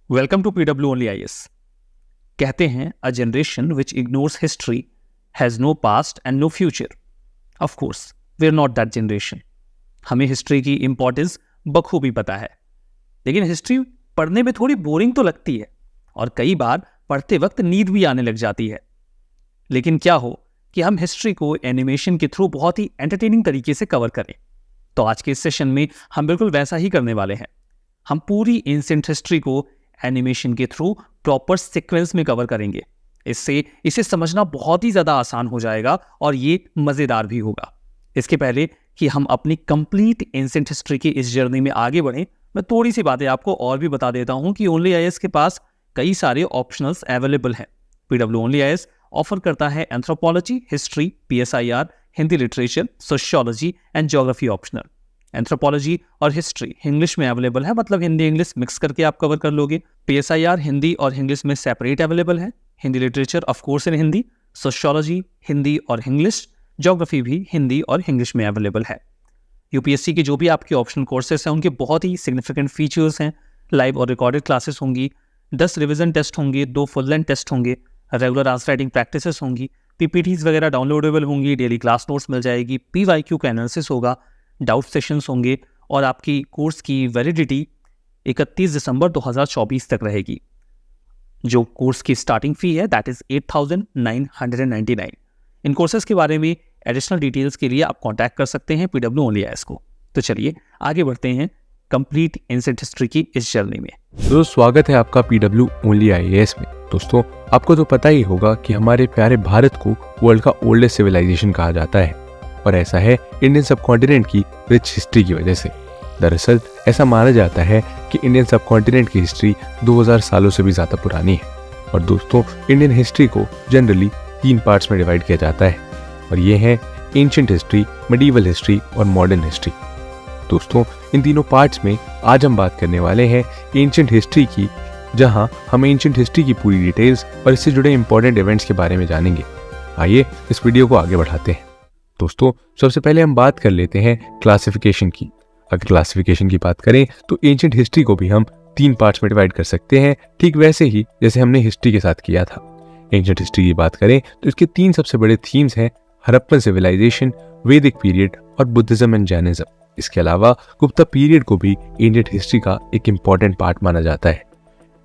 Welcome to PW only IAS. कहते हैं a generation which ignores history has no past and no future. Of course we are not that generation. हमें history की importance बखूबी पता है, लेकिन history पढ़ने में थोड़ी बोरिंग तो लगती है और कई बार पढ़ते वक्त नींद भी आने लग जाती है। लेकिन क्या हो कि हम हिस्ट्री को एनिमेशन के थ्रू बहुत ही एंटरटेनिंग तरीके से कवर करें। तो आज के इस सेशन में हम बिल्कुल वैसा ही करने वाले हैं। हम पूरी एंशिएंट हिस्ट्री को एनिमेशन के थ्रू प्रॉपर सीक्वेंस में कवर करेंगे। इससे इसे समझना बहुत ही ज्यादा आसान हो जाएगा और ये मजेदार भी होगा। इसके पहले कि हम अपनी कंप्लीट एंशिएंट हिस्ट्री की इस जर्नी में आगे बढ़ें, मैं थोड़ी सी बातें आपको और भी बता देता हूं कि ओनली आईएएस के पास कई सारे ऑप्शनल्स अवेलेबल हैं। पीडब्ल्यू ओनली आईएएस ऑफर करता है anthropology, history, PSIR, Hindi literature, sociology and geography optional. Anthropology और हिस्ट्री इंग्लिश में अवेलेबल है, मतलब हिंदी इंग्लिश मिक्स करके आप कवर कर लोगे। पीएसआईआर हिंदी और इंग्लिश में सेपरेट अवेलेबल है। Hindi literature of course in Hindi, sociology Hindi और इंग्लिश, ज्योग्राफी भी हिंदी और इंग्लिश में अवेलेबल है। यूपीएससी के जो भी आपके ऑप्शनल कोर्सेज हैं उनके बहुत ही सिग्निफिकेंट फीचर्स हैं। लाइव और रिकॉर्डेड क्लासेस होंगी, 10 रिवीजन टेस्ट होंगे, 2 फुल लेंथ टेस्ट होंगे, रेगुलर आंसर राइटिंग प्रैक्टिसेस होंगी, पीपीटीज वगैरह डाउनलोडेबल होंगी, डेली क्लास नोट्स मिल जाएगी, पीवाईक्यू का एनालिसिस होगा, डाउट सेशंस होंगे और आपकी कोर्स की वैलिडिटी 31 दिसंबर 2024 तक रहेगी। जो कोर्स की स्टार्टिंग फी है दैट इज 8,999। इन कोर्सेज के बारे में एडिशनल डिटेल्स के लिए आप कांटेक्ट कर सकते हैं पीडब्ल्यू ओनली आईएएस को। तो चलिए आगे बढ़ते हैं कंप्लीट एंशिएंट हिस्ट्री की इस जर्नी में। तो स्वागत है आपका पीडब्ल्यू ओनली आईएएस में। दोस्तों, आपको तो पता ही होगा कि हमारे प्यारे भारत को वर्ल्ड का ओल्डेस्ट सिविलाइजेशन कहा जाता है और ऐसा है इंडियन सबकॉन्टिनेंट की रिच हिस्ट्री की वजह से। दरअसल ऐसा माना जाता है कि इंडियन सबकॉन्टिनेंट की हिस्ट्री 2000 सालों से भी ज्यादा पुरानी है। और दोस्तों, इंडियन हिस्ट्री को जनरली 3 पार्ट्स में डिवाइड किया जाता है और ये हैं एंशिएंट हिस्ट्री, मेडिवल हिस्ट्री और मॉडर्न हिस्ट्री। दोस्तों, इन तीनों पार्ट्स में आज हम बात करने वाले हैं एंशिएंट हिस्ट्री की, जहां हम एंशिएंट हिस्ट्री की पूरी डिटेल्स और इससे जुड़े इंपॉर्टेंट इवेंट्स के बारे में जानेंगे। आइए इस वीडियो को आगे बढ़ाते हैं। दोस्तों, सबसे पहले हम बात कर लेते हैं क्लासिफिकेशन की। अगर क्लासिफिकेशन की बात करें तो एंशिएंट हिस्ट्री को भी हम 3 पार्ट्स में डिवाइड कर सकते हैं, ठीक वैसे ही जैसे हमने हिस्ट्री के साथ किया था। एंशिएंट हिस्ट्री की बात करें तो इसके 3 सबसे बड़े थीम्स हैं: हड़प्पन सिविलाइजेशन, वैदिक पीरियड और बुद्धिज्म एंड जैनिज्म। इसके अलावा गुप्ता पीरियड को भी एंशिएंट हिस्ट्री का एक इंपॉर्टेंट पार्ट माना जाता है।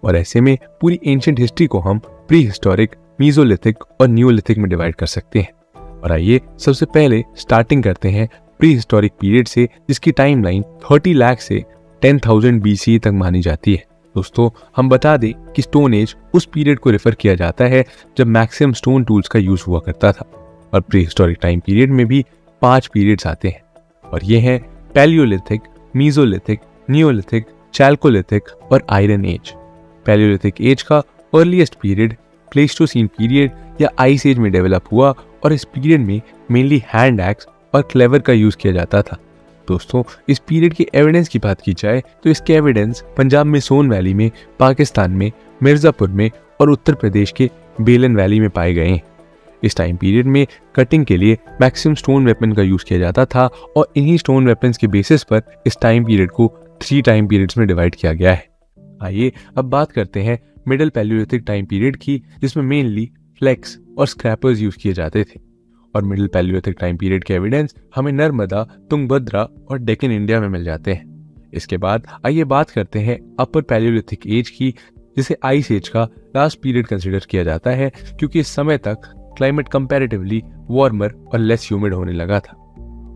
और ऐसे में पूरी एंशिएंट हिस्ट्री को हम प्री हिस्टोरिक, मीसोलिथिक और न्यूलिथिक में डिवाइड कर सकते हैं। और आइए सबसे पहले स्टार्टिंग करते हैं प्री हिस्टोरिक पीरियड से, जिसकी टाइमलाइन 30 लाख से 10,000 BC तक मानी जाती है। दोस्तों, हम बता दें कि स्टोन एज उस पीरियड को रेफर किया जाता है जब मैक्सिमम स्टोन टूल्स का यूज हुआ करता था। और प्री हिस्टोरिक टाइम पीरियड में भी 5 पीरियड्स आते हैं और ये हैं पैलियोलिथिक, मीसोलिथिक, नियोलिथिक, चैल्कोलिथिक और आयरन एज। पैलियोलिथिक एज का अर्लीस्ट पीरियड प्लेस्टोसीन पीरियड या आइस एज में डेवलप हुआ और इस पीरियड में मेनली हैंड एक्स और क्लेवर का यूज किया जाता था। दोस्तों, इस पीरियड के एविडेंस की बात की जाए तो इसके एविडेंस पंजाब में सोन वैली में, पाकिस्तान में मिर्जापुर में और उत्तर प्रदेश के बेलन वैली में पाए गए हैं। इस टाइम पीरियड में कटिंग के लिए मैक्सिमम स्टोन वेपन का यूज किया जाता था और इन्हीं स्टोन वेपन्स के बेसिस पर इस टाइम पीरियड को 3 टाइम पीरियड्स में डिवाइड किया गया है। आइए अब बात करते हैं मिडिल पैलियोलिथिक टाइम पीरियड की, जिसमें मेनली फ्लेक्स और स्क्रैपर्स यूज किए जाते थे। और मिडिल पैलियोलिथिक टाइम पीरियड के एविडेंस हमें नर्मदा, तुंगभद्रा और डेक्कन इंडिया में मिल जाते हैं। इसके बाद आइए बात करते हैं अपर पैलियोलिथिक एज की, जिसे आइस एज का लास्ट पीरियड कंसिडर किया जाता है, क्योंकि इस समय तक क्लाइमेट कंपैरेटिवली वार्मर और लेस ह्यूमिड होने लगा था।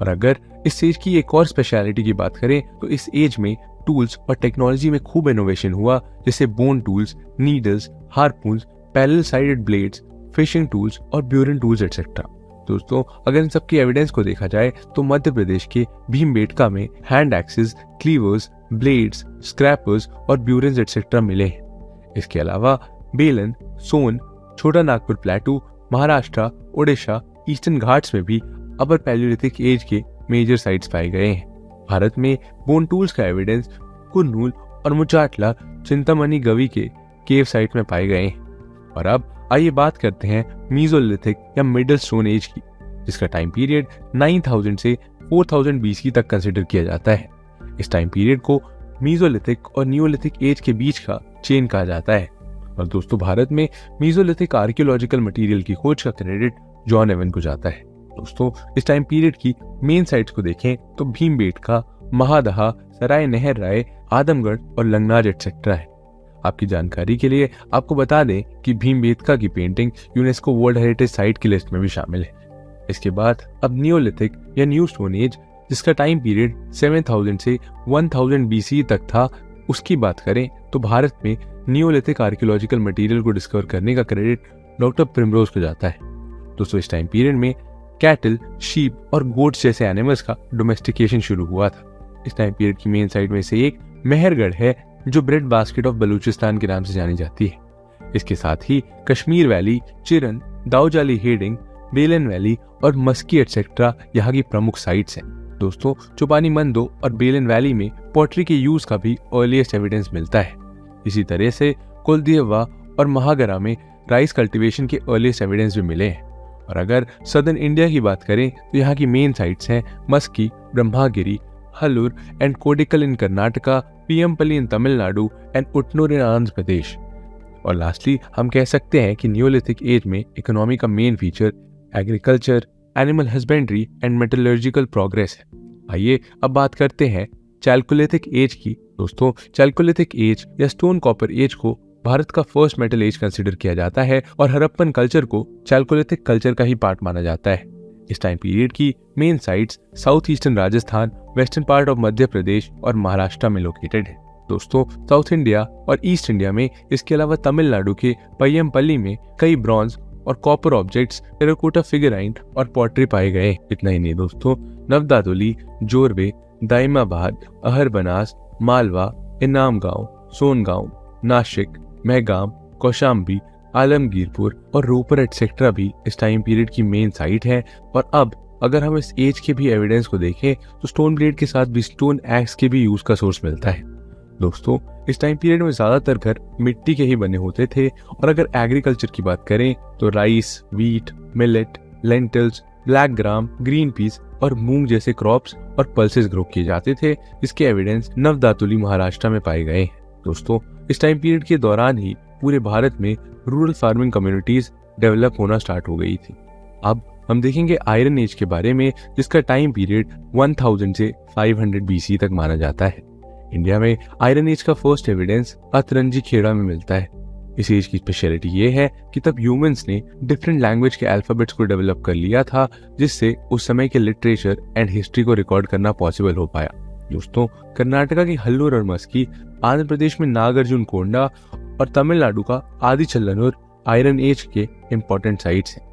और अगर इस एज की एक और स्पेशलिटी की बात करें तो इस एज में टूल्स और टेक्नोलॉजी में खूब इनोवेशन हुआ, जैसे bone tools, needles, हार्पून्स, parallel sided blades, fishing tools और ब्यूरन टूल्स एटसेट्रा। दोस्तों, अगर इन सबकी एविडेंस को देखा जाए तो मध्य प्रदेश के भीमबेटका में हैंड एक्सेस, क्लीवर्स, ब्लेड्स, स्क्रैपर्स और ब्यूरन्स एटसेट्रा मिले हैं। इसके अलावा बेलन, सोन, छोटा नागपुर प्लेटू, महाराष्ट्र, ओडिशा, ईस्टर्न घाट्स में भी अपर पैलियोलिथिक एज के मेजर साइट्स पाए गए हैं। भारत में बोन टूल्स का एविडेंस कुर्नूल और मुचाटला, चिंतामणि गवी के केव साइट में पाए गए हैं। और अब आइए बात करते हैं मीसोलिथिक या मिडिल स्टोन एज की, जिसका टाइम पीरियड 9000 से 4000 BC तक कंसिडर किया जाता है। इस टाइम पीरियड को मीसोलिथिक और नियोलिथिक एज के बीच का चेन कहा जाता है। और दोस्तों भारत में मीजोलिथिक आर्कियोलॉजिकल मटेरियल की खोज का क्रेडिट जॉन एवन को जाता है। दोस्तों इस टाइम पीरियड की मेन साइट्स को देखें तो भीमबेटका, महादहा, सराय नहर राय, आदमगढ़ और लंगनाज एटसेट्रा है। आपकी जानकारी के लिए आपको बता दें कि भीमबेटका की painting UNESCO world heritage site की लिस्ट में भी शामिल है। इसके बाद अब नियोलिथिक या न्यू स्टोन एज, जिसका टाइम पीरियड 7000 से 1000 BC तक था, उसकी बात करें तो भारत में नियोलिथिक आर्कियोलॉजिकल मटेरियल को डिस्कवर करने का क्रेडिट डॉक्टर प्रिमरोज को जाता है। दोस्तों इस टाइम पीरियड में कैटल, शीप और गोट्स जैसे एनिमल्स का डोमेस्टिकेशन शुरू हुआ था। इस टाइम पीरियड की मेन साइट में से एक मेहरगढ़ है, जो ब्रेड बास्केट ऑफ बलूचिस्तान के नाम से जानी जाती है। इसके साथ ही कश्मीर वैली, चिरन, दाऊजाली हेडिंग, बेलन वैली और मस्की एटसेट्रा यहाँ की प्रमुख साइट्स हैं। दोस्तों चुपानी मंदो और बेलन वैली में पॉटरी के यूज का भी अर्लीस्ट एविडेंस मिलता है। इसी तरह से कुलदेवा और महागरा में राइस कल्टीवेशन के अर्लीस्ट एविडेंस भी मिले हैं। और अगर सदर्न इंडिया की बात करें तो यहाँ की मेन साइट्स हैं Maski, Brahmagiri, Hallur and Kodekal in Karnataka, Paiyampalli in Tamil Nadu and Utnur in Andhra Pradesh. और लास्टली हम कह सकते हैं कि नियोलिथिक एज में इकोनॉमी का main feature agriculture, animal husbandry and metallurgical progress है। आइए अब बात करते हैं चैल्कोलिथिक एज की। दोस्तों चैल्कोलिथिक एज या स्टोन कॉपर एज को भारत का फर्स्ट मेटल एज कंसिडर किया जाता है और हड़प्पन कल्चर को चैल्कोलिथिक कल्चर का ही पार्ट माना जाता है। इस टाइम पीरियड की main sites south eastern Rajasthan, western part of Madhya Pradesh और महाराष्ट्र में लोकेटेड है। दोस्तों साउथ इंडिया और ईस्ट इंडिया में इसके अलावा तमिलनाडु के पय्यमपल्ली में कई ब्रॉन्ज और कॉपर ऑब्जेक्ट्स, टेराकोटा फिगराइन और पॉटरी पाए गए। इतना ही नहीं दोस्तों, नवदातुली, जोरवे, दाइमाबाद, अहरबनास, मालवा, इनाम गांव, सोनगांव, नासिक, महगाम, कौशाम्बी, आलमगीरपुर और रोपर एटसेट्रा भी इस टाइम पीरियड की मेन साइट है। और अब अगर हम इस एज के भी एविडेंस को देखें तो स्टोन ब्लेड के साथ भी स्टोन एक्स के भी यूज का सोर्स मिलता है। दोस्तों इस टाइम पीरियड में ज्यादातर घर मिट्टी के ही बने होते थे। और अगर एग्रीकल्चर की बात करें तो rice, wheat, millet, lentils, black gram, green peas और मूंग जैसे क्रॉप्स और पल्सेस ग्रो किए जाते थे, जिसके एविडेंस नवदातुली महाराष्ट्र में पाए गए। दोस्तों इस टाइम पीरियड के दौरान ही पूरे भारत में रूरल फार्मिंग कम्युनिटीज डेवलप होना स्टार्ट हो गई थी। अब हम देखेंगे आयरन एज के बारे में, जिसका टाइम पीरियड 1000 से 500 BC तक माना जाता है। इंडिया में आयरन एज का फर्स्ट एविडेंस अतरंजी खेड़ा में मिलता है। इस एज की स्पेशलिटी ये है कि तब ह्यूमंस ने डिफरेंट लैंग्वेज के अल्फाबेट्स को डेवलप कर लिया था, जिससे उस समय के लिटरेचर एंड हिस्ट्री को रिकॉर्ड करना पॉसिबल हो पाया। दोस्तों कर्नाटका की हल्लूर और मस्की, आंध्र प्रदेश में नागार्जुन कोंडा और तमिलनाडु का आदि चल्लनूर आयरन एज के इम्पोर्टेंट साइट्स हैं।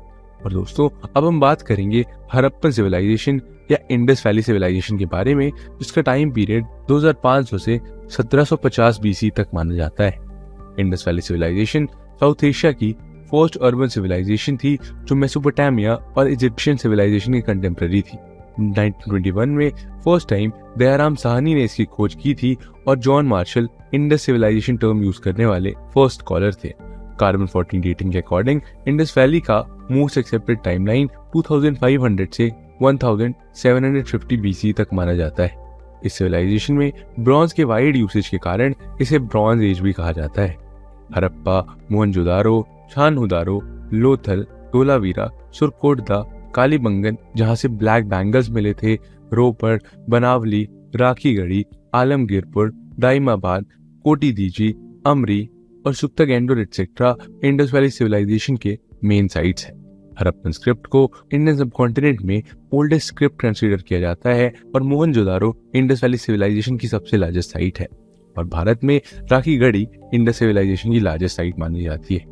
और दोस्तों अब हम बात करेंगे हड़प्पन सिविलाइजेशन या इंडस वैली सिविलाइजेशन के बारे में, जिसका टाइम पीरियड 2500 से 1750 BC तक माना जाता है। Indus valley civilization South Asia की फर्स्ट अर्बन सिविलाइजेशन थी, जो मेसोपोटामिया और इजिप्शियन सिविलाइजेशन की कंटेम्पररी थी। 1921 में फर्स्ट टाइम दयाराम साहनी ने इसकी खोज की थी और John Marshall Indus civilization term use करने वाले फर्स्ट स्कॉलर थे। कार्बन 14 डेटिंग के अकॉर्डिंग इंडस वैली का मोस्ट एक्सेप्टेड टाइमलाइन 2500 से 1750 BC तक माना जाता है। इस सिविलाइजेशन में ब्रॉन्ज के वाइड यूसेज के कारण इसे ब्रॉन्ज एज भी कहा जाता है। हड़प्पा, मोहनजोदारो, छानहुदारो, लोथल, धोलावीरा, सुरकोटदा, कालीबंगन जहां से ब्लैक बैंगल्स मिले थे, रोपड़, बनावली, राखीगढ़ी, आलमगीरपुर, दाइमाबाद, कोटीदीजी, अमरी और सुक्तागेंडोर एटसेट्रा इंडस वैली सिविलाइजेशन के मेन साइट्स हैं। हड़प्पन स्क्रिप्ट को इंडियन सबकॉन्टिनेंट में ओल्डेस्ट स्क्रिप्ट कंसीडर किया जाता है और मोहनजोदारो इंडस वैली सिविलाइजेशन की सबसे लार्जेस्ट साइट है। और भारत में राखीगढ़ी इंडस सिविलाइजेशन की लार्जेस्ट साइट मानी जाती है।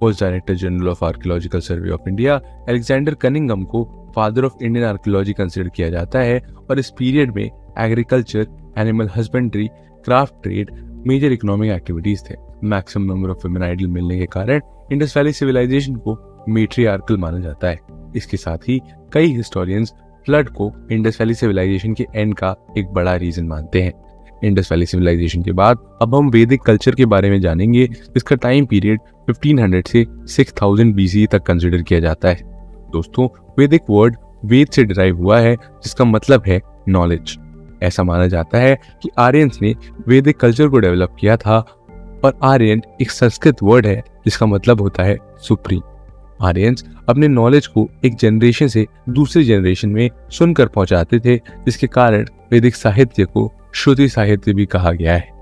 Post director general of archaeological survey of India Alexander Cunningham को father of Indian archaeology consider किया जाता है और इस पीरियड में agriculture, animal husbandry, craft trade major economic activities थे। Maximum number of women idol मिलने के कारण इंडस वैली सिविलाइजेशन को मैट्रियार्कल माना जाता है। इसके साथ ही कई हिस्टोरियंस फ्लड को इंडस वैली सिविलाइजेशन के एंड का एक बड़ा रीजन मानते हैं। इंडस वैली सिविलाइजेशन के बाद अब हम वैदिक कल्चर के बारे में जानेंगे, जिसका टाइम पीरियड 1500 से 6000 BC तक कंसिडर किया जाता है। दोस्तों वैदिक वर्ड वेद से डिराइव हुआ है, जिसका मतलब है नॉलेज। ऐसा माना जाता है कि आर्यंस ने वैदिक कल्चर को डेवलप किया था और आर्यन एक संस्कृत वर्ड है जिसका मतलब होता है सुप्रीम। आर्यंस अपने नॉलेज को एक जनरेशन से दूसरी जनरेशन में सुनकर पहुंचाते थे, जिसके कारण वैदिक साहित्य को श्रुति साहित्य भी कहा गया है।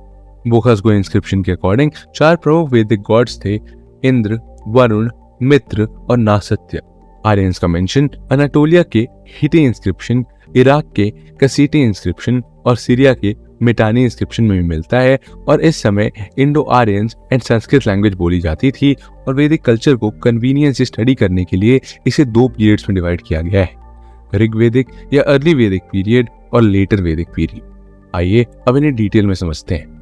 बोकासगो इंस्क्रिप्शन के अकॉर्डिंग 4 प्रमुख वैदिक गॉड्स थे, इंद्र, वरुण, मित्र और नासत्य। आर्यंस का मेंशन अनाटोलिया के हिटे इंस्क्रिप्शन, इराक के कसीटे इंस्क्रिप्शन और सीरिया के मिटानी इंस्क्रिप्शन में भी मिलता है। और इस समय Indo Aryans and Sanskrit language बोली जाती थी और वैदिक कल्चर को कन्वीनियंस से स्टडी करने के लिए इसे 2 पीरियड्स में डिवाइड किया गया है, ऋग्वेदिक या अर्ली वैदिक पीरियड और लेटर वैदिक पीरियड। आइए अब इन्हें डिटेल में समझते हैं।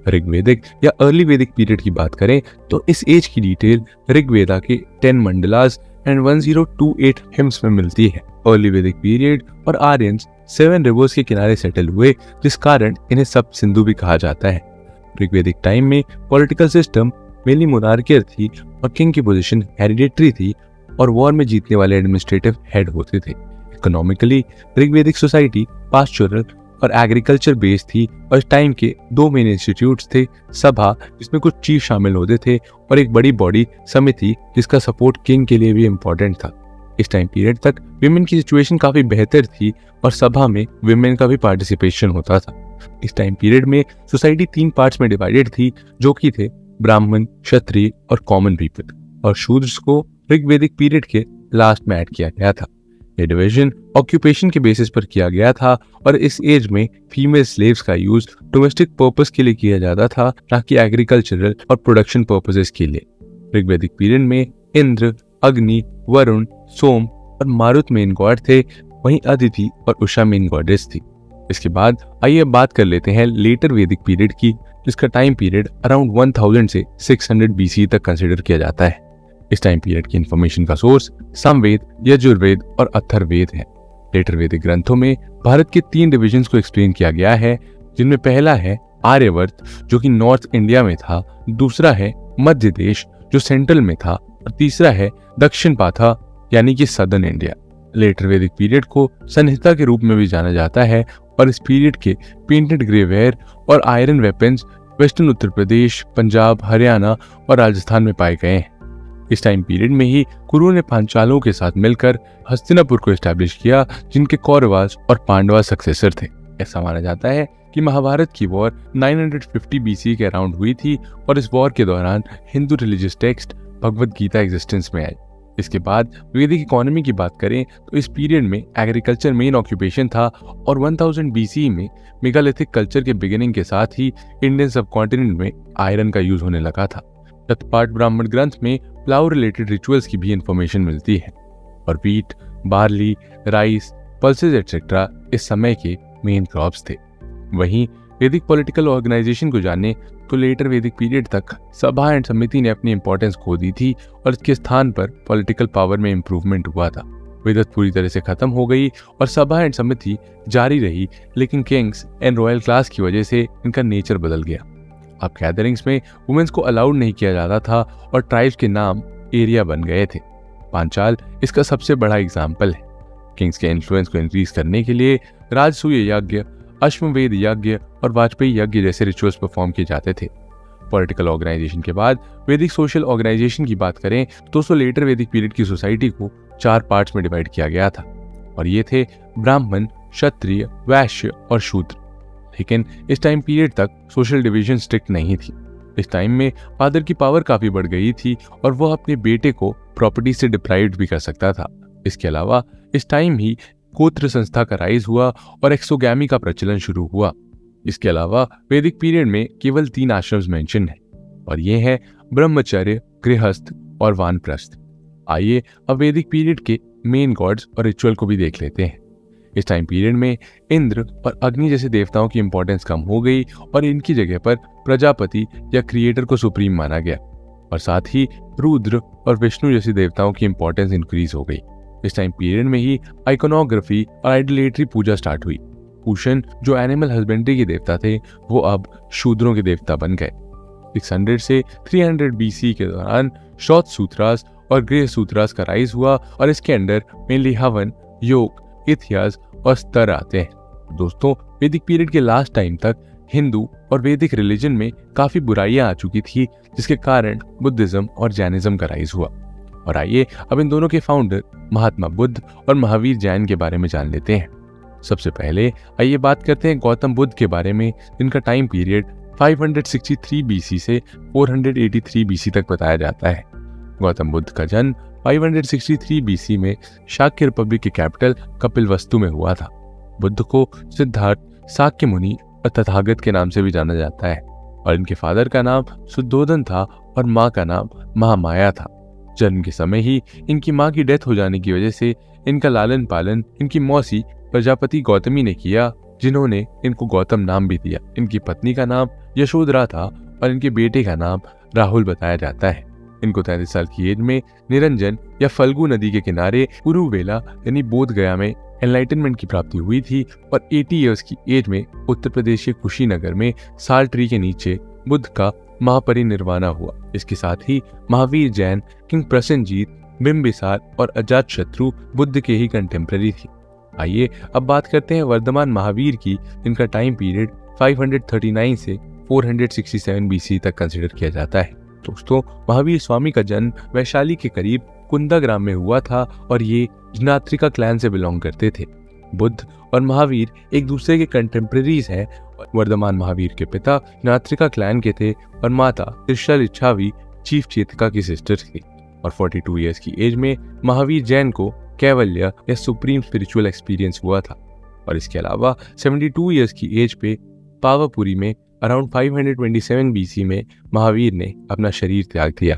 ऋग्वेदिक या अर्ली वैदिक पीरियड की बात करें तो इस एज की डिटेल ऋग्वेदा के 10 मंडलास एंड 1028 हिम्स में मिलती है। अर्ली वैदिक पीरियड और आर्यंस 7 रिवर्स के किनारे सेटल हुए, जिस कारण इन्हें सब सिंधु भी कहा जाता है। ऋग्वेदिक टाइम में पॉलिटिकल सिस्टम मेनली मोनार्कियल थी और किंग की पोजीशन हेरिडेटरी थी और वॉर में जीतने वाले एडमिनिस्ट्रेटिव हेड होते थे। इकोनॉमिकली ऋग्वेदिक सोसाइटी पास्चुरल और एग्रीकल्चर बेस्ड थी और इस टाइम के 2 मेन इंस्टीट्यूट्स थे, सभा जिसमें कुछ चीफ शामिल होते थे और एक बड़ी बॉडी समिति जिसका सपोर्ट किंग के लिए भी इम्पोर्टेंट था। इस टाइम पीरियड तक विमेन की सिचुएशन काफी बेहतर थी और सभा में विमेन का भी पार्टिसिपेशन होता था। इस टाइम पीरियड में सोसाइटी 3 पार्ट्स में डिवाइडेड थी, जो कि थे ब्राह्मण, क्षत्रिय और कॉमन पीपल, और शूद्र को ऋग्वेदिक पीरियड के लास्ट में ऐड किया गया था। ये डिवीजन ऑक्यूपेशन के बेसिस पर किया गया था और इस एज में फीमेल स्लेव्स का यूज डोमेस्टिक पर्पस के लिए किया जाता था, ना कि एग्रीकल्चरल और प्रोडक्शन पर्पसेस के लिए। ऋग्वेदिक पीरियड में इंद्र, अग्नि, वरुण, सोम और मारुत मेन गॉड थे, वहीं अदिति और उषा मेन गॉडेस थी। इसके बाद आइए बात कर लेते हैं लेटर वैदिक पीरियड की, जिसका टाइम पीरियड अराउंड 1000 से 600 BC तक कंसिडर किया जाता है। इस टाइम पीरियड की इंफॉर्मेशन का सोर्स सामवेद, यजुर्वेद और अथर्ववेद है। लेटर वैदिक ग्रंथों में भारत के 3 डिविजन्स को एक्सप्लेन किया गया है, जिनमें पहला है आर्यवर्त जो कि नॉर्थ इंडिया में था, दूसरा है मध्य देश जो सेंट्रल में था और तीसरा है दक्षिण पाथा यानी कि सदर्न इंडिया। लेटर वैदिक पीरियड को संहिता के रूप में भी जाना जाता है और इस पीरियड के पेंटेड ग्रेवेयर और iron weapons western Uttar Pradesh, Punjab, Haryana और राजस्थान में पाए गए हैं। इस टाइम पीरियड में ही कुरु ने पांचालों के साथ मिलकर हस्तिनापुर को एस्टैब्लिश किया, जिनके कौरवास और पांडवा सक्सेसर थे। ऐसा माना जाता है कि महाभारत की वॉर 950 BC के अराउंड हुई थी और इस वॉर के दौरान Hindu religious text Bhagavad Gita existence में आई। इसके बाद वैदिक इकोनॉमी की बात करें तो इस पीरियड में एग्रीकल्चर मेन ऑक्यूपेशन था और 1000 BC में मेगालिथिक कल्चर के बिगिनिंग के साथ ही इंडियन सबकॉन्टिनेंट में आयरन का यूज होने लगा था। शतपाठ ब्राह्मण ग्रंथ में प्लाउ रिलेटेड रिचुअल्स की भी इंफॉर्मेशन मिलती है और wheat, barley, rice, pulses etcetera इस समय के मेन क्रॉप्स थे। वहीं वैदिक पॉलिटिकल ऑर्गेनाइजेशन को जाने तो लेटर वैदिक पीरियड तक सभा एंड समिति ने अपनी इंपॉर्टेंस खो दी थी और इसके स्थान पर पॉलिटिकल पावर में इंप्रूवमेंट हुआ था। विदत पूरी तरह से खत्म हो गई और सभा एंड समिति जारी रही, लेकिन किंग्स एंड रॉयल क्लास की वजह से इनका नेचर बदल गया। अब गैदरिंग्स में वुमेन्स को अलाउड नहीं किया जाता था और ट्राइब्स के नाम एरिया बन गए थे। पांचाल इसका सबसे बड़ा एग्जाम्पल है। किंग्स के इन्फ्लुएंस को इंक्रीज करने के लिए राजसूय यज्ञ, अश्वमेध यज्ञ और वाजपेयी यज्ञ जैसे रिचुअल्स परफॉर्म किए जाते थे। पॉलिटिकल ऑर्गेनाइजेशन के बाद वैदिक सोशल ऑर्गेनाइजेशन की बात करें तो लेटर वैदिक पीरियड की सोसाइटी को 4 पार्ट्स में डिवाइड किया गया था और ये थे ब्राह्मण, क्षत्रिय, वैश्य और शूद्र। लेकिन इस टाइम पीरियड तक सोशल डिवीजन स्ट्रिक्ट नहीं थी। इस टाइम में फादर की पावर काफी बढ़ गई थी और वह अपने बेटे को प्रॉपर्टी से डिप्राइव्ड भी कर सकता था। इसके अलावा इस टाइम ही गोत्र संस्था का राइज हुआ और एक्सोगैमी का प्रचलन शुरू हुआ। इसके अलावा वैदिक पीरियड में केवल 3 आश्रम्स मेंशन है और ये है ब्रह्मचर्य, गृहस्थ और वानप्रस्थ। आइए अब वैदिक पीरियड के मेन गॉड्स और रिचुअल को भी देख लेते हैं। इस टाइम पीरियड में इंद्र और अग्नि जैसे देवताओं की इंपॉर्टेंस कम हो गई और इनकी जगह पर प्रजापति या क्रिएटर को सुप्रीम माना गया और साथ ही रुद्र और विष्णु जैसे देवताओं की इंपॉर्टेंस इंक्रीज हो गई। इस टाइम पीरियड में ही आइकोनोग्राफी और आइडोलेट्री पूजा स्टार्ट हुई। पूषण जो एनिमल हस्बेंड्री के देवता थे वो अब शूद्रों के देवता बन गए। 600 से 300 BC के दौरान शौत सूत्रास और गृह सूत्रास का राइज हुआ और इसके अंडर मेनली हवन, योग, इतिहास और स्तर आते हैं। दोस्तों वैदिक पीरियड के लास्ट टाइम तक हिंदू और वैदिक रिलीजन में काफी बुराइयां आ चुकी थी, जिसके कारण बुद्धिज्म और जैनिज्म का राइज हुआ। और आइए अब इन दोनों के फाउंडर महात्मा बुद्ध और महावीर जैन के बारे में जान लेते हैं। सबसे पहले आइए बात करते हैं गौतम बुद्ध के बारे में, जिनका टाइम पीरियड 563 BC से 483 BC तक बताया जाता है। गौतम बुद्ध का जन्म 563 BC में शाक्य रिपब्लिक की कैपिटल कपिलवस्तु में हुआ था। बुद्ध को सिद्धार्थ, शाक्य मुनि और तथागत के नाम से भी जाना जाता है और इनके फादर का नाम शुद्धोधन था और माँ का नाम महामाया था। जन्म के समय ही इनकी माँ की डेथ हो जाने की वजह से इनका लालन पालन इनकी मौसी प्रजापति गौतमी ने किया, जिन्होंने इनको गौतम नाम भी दिया। इनकी पत्नी का नाम यशोधरा था और इनके बेटे का नाम राहुल बताया जाता है। इनको 33 साल की एज में निरंजन या फल्गु नदी के किनारे कुरुवेला यानी बोध गया में एनलाइटनमेंट की प्राप्ति हुई थी और 80 इयर्स की एज में उत्तर प्रदेश के कुशीनगर में साल ट्री के नीचे बुद्ध का महापरिनिर्वाण हुआ। इसके साथ ही महावीर जैन, किंग प्रसेनजीत, बिंबिसार और अजातशत्रु बुद्ध के ही कंटेम्प्रेरी थी। आइए अब बात करते हैं वर्धमान महावीर की, जिनका टाइम पीरियड 539 से 467 BC तक कंसिडर किया जाता है। दोस्तों, महावीर स्वामी का जन्म वैशाली के करीब कुंदा ग्राम में हुआ था और ये ज्ञात्रिका क्लैन से बिलोंग करते थे। बुद्ध और महावीर एक दूसरे के कंटेम्प्रेरीज हैं। वर्धमान महावीर के पिता ज्ञात्रिका क्लैन के थे और माता त्रिशा लिच्छावी चीफ चेतिका की सिस्टर थी। और 42 इयर्स की एज में महावीर जैन को कैवल्य या सुप्रीम स्पिरिचुअल एक्सपीरियंस हुआ था। और इसके अलावा 72 इयर्स की एज पे पावापुरी में अराउंड 527 BC में महावीर ने अपना शरीर त्याग दिया।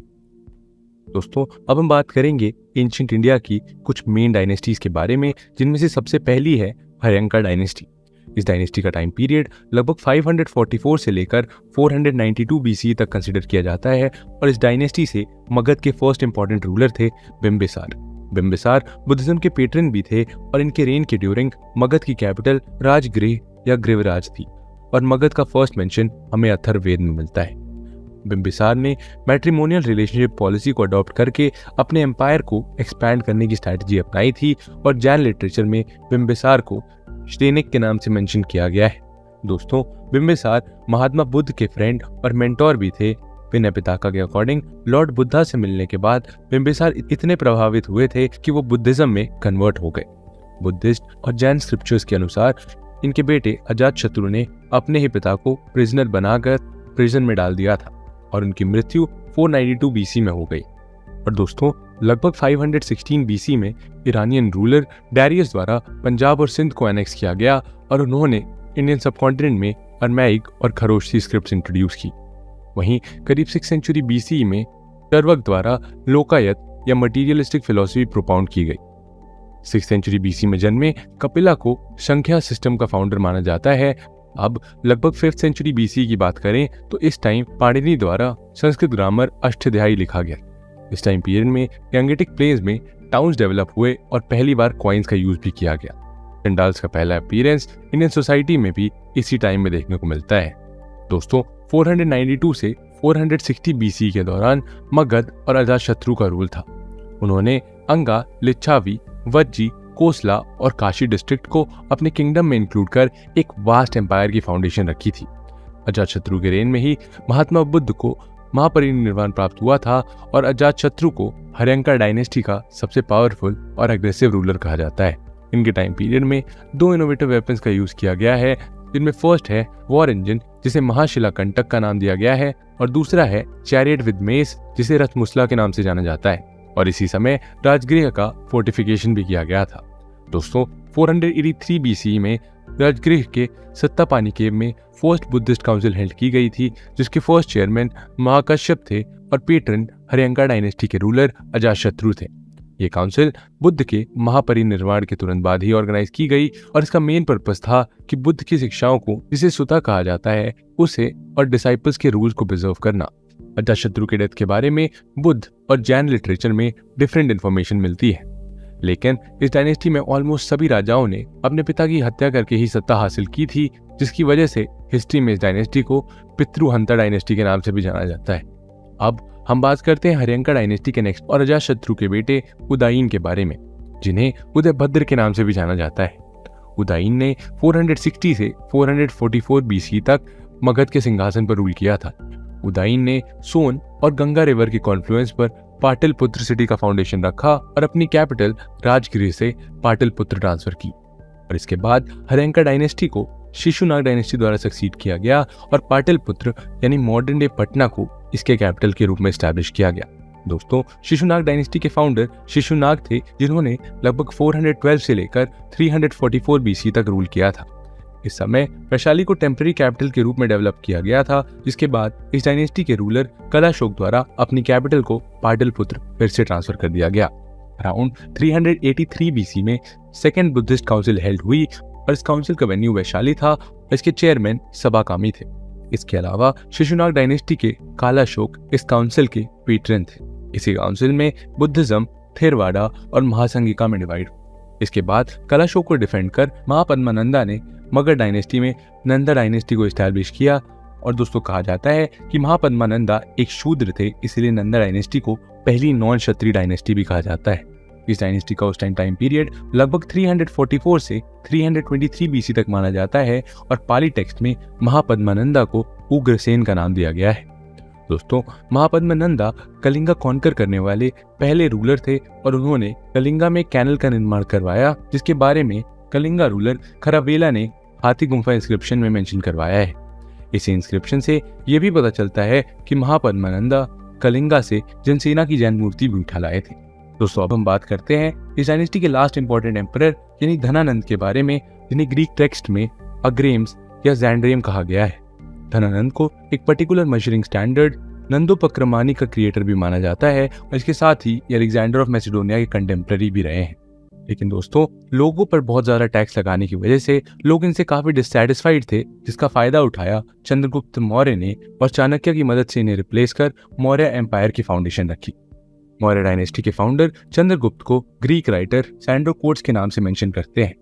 दोस्तों, अब हम बात करेंगे एंशिएंट इंडिया की कुछ मेन डायनेस्टीज के बारे में, जिनमें से सबसे पहली है हर्यंका डायनेस्टी। इस डायनेस्टी का टाइम पीरियड लगभग 544 से लेकर 492 BC तक कंसिडर किया जाता है और इस डायनेस्टी से मगध के फर्स्ट इंपॉर्टेंट रूलर थे बिंबिसार। बिंबिसार बुद्धिज्म के पेट्रन भी थे और इनके रेन के ड्यूरिंग मगध की कैपिटल राजगृह या गृहराज थी और मगध का फर्स्ट मेंशन हमें अथर्ववेद में मिलता है। बिंबिसार ने मैट्रिमोनियल रिलेशनशिप पॉलिसी को अडॉप्ट करके अपने एम्पायर को एक्सपैंड करने की स्ट्रैटेजी अपनाई थी और जैन लिटरेचर में बिंबिसार को श्रेनिक के नाम से मेंशन किया गया है। दोस्तों, बिंबिसार महात्मा बुद्ध के फ्रेंड और मेंटोर भी थे। विनय पिताका के अकॉर्डिंग लॉर्ड बुद्धा से मिलने के बाद बिंबिसार इतने प्रभावित हुए थे कि वो बुद्धिज्म में कन्वर्ट हो गए। बुद्धिस्ट और जैन स्क्रिप्चर्स के अनुसार इनके बेटे अजातशत्रु ने अपने ही पिता को प्रिजनर बनाकर प्रिजन में डाल दिया था और उनकी मृत्यु 492 BC में हो गई। और दोस्तों, लगभग 516 BC में ईरानियन रूलर डैरियस द्वारा पंजाब और सिंध को एनेक्स किया गया और उन्होंने इंडियन सबकॉन्टिनेंट में अरमैइक और खरोष्ठी स्क्रिप्ट्स इंट्रोड्यूस की। वहीं करीब 6th सेंचुरी BC में चर्वक द्वारा लोकायत या मटीरियलिस्टिक फिलॉसफी प्रोपाउंड की गई। 6th सेंचुरी BC में जन्मे कपिला को संख्या सिस्टम का फाउंडर माना जाता है। अब लगभग 5th सेंचुरी BC की बात करें तो इस टाइम पाणिनि द्वारा संस्कृत ग्रामर अष्टाध्यायी लिखा गया। इस टाइम पीरियड में गैंगेटिक प्लेन्स में टाउन्स डेवलप हुए और पहली बार कॉइन्स का यूज भी किया गया। चंडाल्स का पहला अपीयरेंस इंडियन सोसाइटी में भी इसी टाइम में देखने को मिलता है। दोस्तों, 492 से 460 BC के दौरान मगध और अजातशत्रु का रूल था। उन्होंने अंगा, लिच्छावी, वज्जी, कोसला और काशी डिस्ट्रिक्ट को अपने किंगडम में इंक्लूड कर एक वास्ट एम्पायर की फाउंडेशन रखी थी। अजातशत्रु के रेन में ही महात्मा बुद्ध को महापरिनिर्वाण प्राप्त हुआ था और अजातशत्रु को हर्यंका डायनेस्टी का सबसे पावरफुल और एग्रेसिव रूलर कहा जाता है। इनके टाइम पीरियड में 2 इनोवेटिव वेपन्स का यूज किया गया है, जिनमें फर्स्ट है वॉर इंजन, जिसे महाशिला कंटक का नाम दिया गया है, और दूसरा है चैरियट विद मेस, जिसे रथमुसला के नाम से जाना जाता है। और इसी समय राजगृह का फोर्टिफिकेशन भी किया गया था। दोस्तों, 483 BC में राजगृह के सत्तापानी केव में फर्स्ट बुद्धिस्ट काउंसिल हेल्ड की गई थी, जिसके फर्स्ट चेयरमैन महाकश्यप थे और पेट्रन हर्यंका डायनेस्टी के रूलर अजातशत्रु थे। ये काउंसिल बुद्ध के महापरिनिर्वाण के तुरंत बाद ही ऑर्गेनाइज की गई और इसका मेन पर्पस था कि बुद्ध की शिक्षाओं को, जिसे सुता कहा जाता है, उसे और डिसाइपल्स के रूल्स को प्रिजर्व करना। अजातशत्रु के डेथ के बारे में बुद्ध और जैन लिटरेचर में डिफरेंट इन्फॉर्मेशन मिलती है, लेकिन इस डायनेस्टी में ऑलमोस्ट सभी राजाओं ने अपने पिता की हत्या करके ही सत्ता हासिल की थी, जिसकी वजह से हिस्ट्री में इस डायनेस्टी को पितृहंता डायनेस्टी के नाम से भी जाना जाता है। अब हम बात करते हैं हर्यंका डायनेस्टी के नेक्स्ट और अजातशत्रु के बेटे उदायीन के बारे में, जिन्हें उदयभद्र के नाम से भी जाना जाता है। उदायीन ने 460 से 444 BC तक मगध के सिंहासन पर रूल किया था। उदयन ने सोन और गंगा रिवर के कॉन्फ्लुएंस पर पाटलिपुत्र सिटी का फाउंडेशन रखा और अपनी कैपिटल राजगृह से पाटलिपुत्र ट्रांसफर की। और इसके बाद हर्यंका डायनेस्टी को शिशुनाग डायनेस्टी द्वारा सक्सीड किया गया और पाटलिपुत्र यानी मॉडर्न डे पटना को इसके कैपिटल के रूप में एस्टैब्लिश किया गया। दोस्तों, शिशुनाग डायनेस्टी के फाउंडर शिशुनाग थे, जिन्होंने लगभग 412 से लेकर 344 बीसी तक रूल किया था। इस समय वैशाली को टेम्पररी कैपिटल के रूप में डेवलप किया गया था, जिसके बाद इस डायनेस्टी के रूलर कलाशोक द्वारा अपनी कैपिटल को पाटलिपुत्र फिर से ट्रांसफर कर दिया गया। अराउंड 383 बीसी में सेकेंड बुद्धिस्ट काउंसिल हेल्ड हुई और इस काउंसिल का वेन्यू वैशाली था और इसके चेयरमैन सबाकामी थे। इसके अलावा शिशुनाग डायनेस्टी के कालाशोक इस काउंसिल के पेट्रन थे। इसी काउंसिल में बुद्धिज्म, थेरवाड़ा और महासंघिका में डिवाइड। इसके बाद कलाशोक को डिफेंड कर महापद्मानंदा ने मगध डायनेस्टी में नंदा डायनेस्टी को एस्टैब्लिश किया। और दोस्तों, कहा जाता है कि महापद्मानंदा एक शूद्र थे, इसलिए नंदा डायनेस्टी को पहली नॉन क्षत्रिय डायनेस्टी भी कहा जाता है। इस डायनेस्टी का उस टाइम पीरियड लगभग 344 से 323 बीसी तक माना जाता है और पाली टेक्स्ट में महापद्मानंदा को उग्रसेन का नाम दिया गया है। दोस्तों, महापद्मानंदा कलिंगा कॉन्कर करने वाले पहले रूलर थे और उन्होंने कलिंगा में कैनल का निर्माण करवाया, जिसके बारे में कलिंगा रूलर खरावेला ने हाथी गुम्फा इंस्क्रिप्शन में मेंशन करवाया है। इस इंस्क्रिप्शन से यह भी पता चलता है कि महापद्मानंदा कलिंगा से जनसेना की जैन मूर्ति भी उठा लाए थे। दोस्तों, अब हम बात करते हैं इस डायनेस्टी के लास्ट इंपॉर्टेंट एम्परर यानी धनानंद के बारे में, जिन्हें ग्रीक टेक्स्ट में अग्रेम्स या जैंड्रेम कहा गया है। धनानंद को एक पर्टिकुलर मेजरिंग स्टैंडर्ड नंदोपक्रमानी का क्रिएटर भी माना जाता है और इसके साथ ही अलेक्जेंडर ऑफ मैसिडोनिया के कंटेम्पररी भी रहे हैं। लेकिन दोस्तों, लोगों पर बहुत ज्यादा टैक्स लगाने की वजह से लोग इनसे काफी डिससैटिस्फाइड थे, जिसका फायदा उठाया चंद्रगुप्त मौर्य ने और चाणक्य की मदद से इन्हें रिप्लेस कर मौर्य एम्पायर की फाउंडेशन रखी। मौर्य डायनेस्टी के फाउंडर चंद्रगुप्त को ग्रीक राइटर सैंड्रो कोट्स के नाम से मेंशन करते हैं।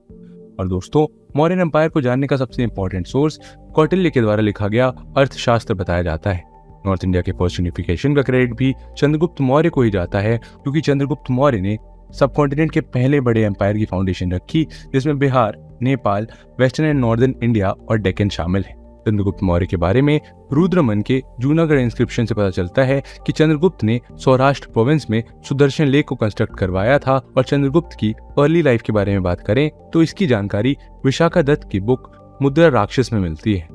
और दोस्तों, मौर्यन एम्पायर को जानने का सबसे इंपॉर्टेंट सोर्स कौटिल्य के द्वारा लिखा गया अर्थशास्त्र बताया जाता है। नॉर्थ इंडिया के फर्स्ट यूनिफिकेशन का क्रेडिट भी चंद्रगुप्त मौर्य को ही जाता है, क्योंकि चंद्रगुप्त मौर्य ने सब कॉन्टिनेंट के पहले बड़े एम्पायर की फाउंडेशन रखी, जिसमें Bihar, Nepal, western and northern India और डेक्कन शामिल है। चंद्रगुप्त मौर्य के बारे में रुद्रमन के जूनागढ़ इंस्क्रिप्शन से पता चलता है कि चंद्रगुप्त ने सौराष्ट्र प्रोविंस में सुदर्शन लेक को कंस्ट्रक्ट करवाया था। और चंद्रगुप्त की अर्ली लाइफ के बारे में बात करें तो इसकी जानकारी विशाखा दत्त की बुक मुद्रा राक्षस में मिलती है।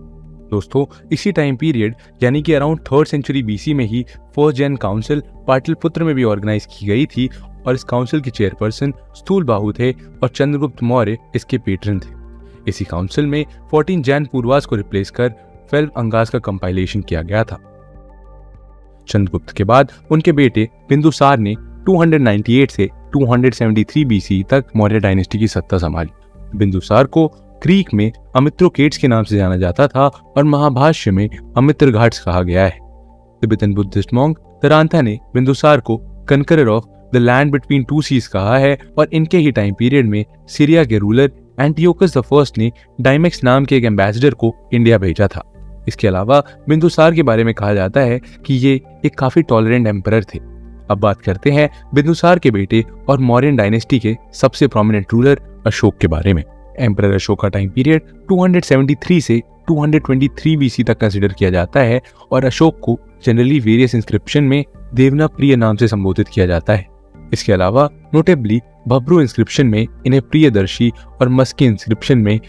दोस्तों, इसी टाइम पीरियड यानी कि अराउंड 3rd सेंचुरी बीसी में ही फर्स्ट जैन काउंसिल पाटलिपुत्र में भी ऑर्गेनाइज की गई थी और इस काउंसिल के चेयरपर्सन स्थूलबाहु थे और चंद्रगुप्त मौर्य इसके पेट्रन थे। इसी काउंसिल में 14 जैन पूर्वाज को रिप्लेस कर 12 अंगास का कंपाइलेशन किया गया था। चंद्रगुप्त के बाद उनके बेटे बिंदुसार ने 298 से 273 बीसी तक मौर्य डायनेस्टी की सत्ता संभाली। बिंदुसार को ग्रीक में अमित्रोकेट्स के नाम से जाना जाता था और महाभाष्य में अमित्रघाट्स कहा गया है। तिब्बतन बुद्धिस्ट मॉन्क तरांथा ने बिंदुसार को conqueror of the land between two seas कहा है और इनके ही टाइम पीरियड में सीरिया के रूलर एंटियोकस द फर्स्ट ने डाइमेक्स नाम के एक एम्बेसडर को इंडिया भेजा था। इसके अलावा बिंदुसार के बारे में कहा जाता है कि ये एक काफी टॉलरेंट एम्परर थे। अब बात करते हैं बिंदुसार के बेटे और मौर्यन डायनेस्टी के सबसे प्रोमिनेंट रूलर अशोक के बारे में। एम्परर अशोक का टाइम पीरियड 273 से 223 बीसी तक कंसिडर किया जाता है और अशोक को जनरली वेरियस इंस्क्रिप्शन में देवना प्रिय नाम से संबोधित किया जाता है। इसके अलावा नोटेबली भब्रू इंस्क्रिप्शन में इन्हें प्रियदर्शी और मस्की इंस्क्रिप्शन में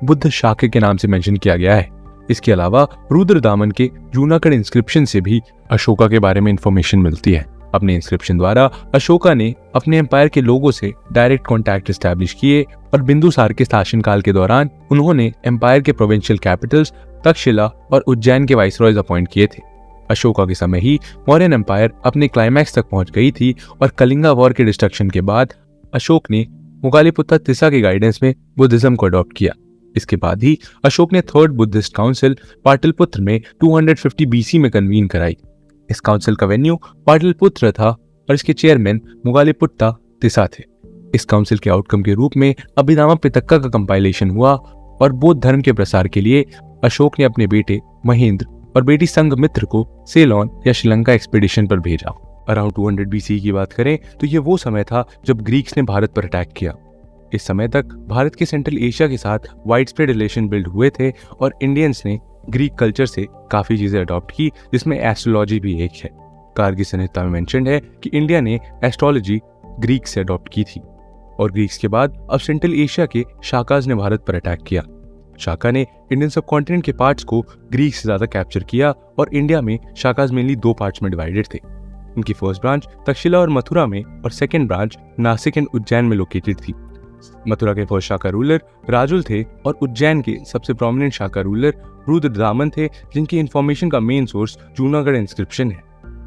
बुद्ध शाक्य के नाम से मेंशन किया गया है। इसके अलावा रुद्रदामन के जूनागढ़ इंस्क्रिप्शन से भी अशोका के बारे में इंफॉर्मेशन मिलती है। अपने इंस्क्रिप्शन द्वारा अशोका ने अपने एम्पायर के लोगों से डायरेक्ट कॉन्टैक्ट एस्टैब्लिश किए और बिंदुसार के शासनकाल के दौरान उन्होंने एम्पायर के प्रोविंशियल कैपिटल्स तक्षशिला और उज्जैन के वाइसरॉयज अपॉइंट किए थे। अशोका के समय ही मौर्यन एम्पायर अपने क्लाइमैक्स तक पहुंच गई थी और कलिंगा वॉर के डिस्ट्रक्शन के बाद अशोक ने मुगालिपुत्र तिस्सा के गाइडेंस में बुद्धिज्म को अडॉप्ट किया। इसके बाद ही अशोक ने 3rd बुद्धिस्ट काउंसिल पाटलिपुत्र में 250 बीसी में कन्वीन कराई। इस काउंसिल का वेन्यू पाटलिपुत्र था और इसके चेयरमैन मुगालिपुत्र तिस्सा थे। इस काउंसिल के आउटकम के रूप में अभिधामा पिटक्का का कंपाइलेशन हुआ और बौद्ध धर्म के प्रसार के लिए अशोक ने अपने बेटे महेंद्र और बेटी संघमित्र को सेलोन या श्रीलंका एक्सपीडिशन पर भेजा। अराउंड 200 बीसी की बात करें तो ये वो समय था जब ग्रीक्स ने भारत पर अटैक किया। इस समय तक भारत के सेंट्रल एशिया के साथ वाइड स्प्रेड रिलेशन बिल्ड हुए थे और इंडियंस ने ग्रीक कल्चर से काफ़ी चीज़ें अडॉप्ट की, जिसमें एस्ट्रोलॉजी भी एक है। कारगिल संहिता में मेंशन है कि इंडिया ने एस्ट्रोलॉजी ग्रीक से अडॉप्ट की थी और ग्रीक्स के बाद अब सेंट्रल एशिया के शाकाज ने भारत पर अटैक किया। शाका ने इंडियन सब कॉन्टिनेंट के पार्ट्स को ग्रीक से ज़्यादा कैप्चर किया और इंडिया में शाकाज मेनली 2 पार्ट्स में डिवाइडेड थे। इनकी फर्स्ट ब्रांच तक्षशिला और मथुरा में और second branch Nashik and Ujjain में लोकेटेड थी। मथुरा के फर्स्ट शाका रूलर राजुल थे और उज्जैन के सबसे प्रोमिनेंट शाका रूलर रुद्रदामन थे, जिनकी इंफॉर्मेशन का मेन सोर्स जूनागढ़ इंस्क्रिप्शन है।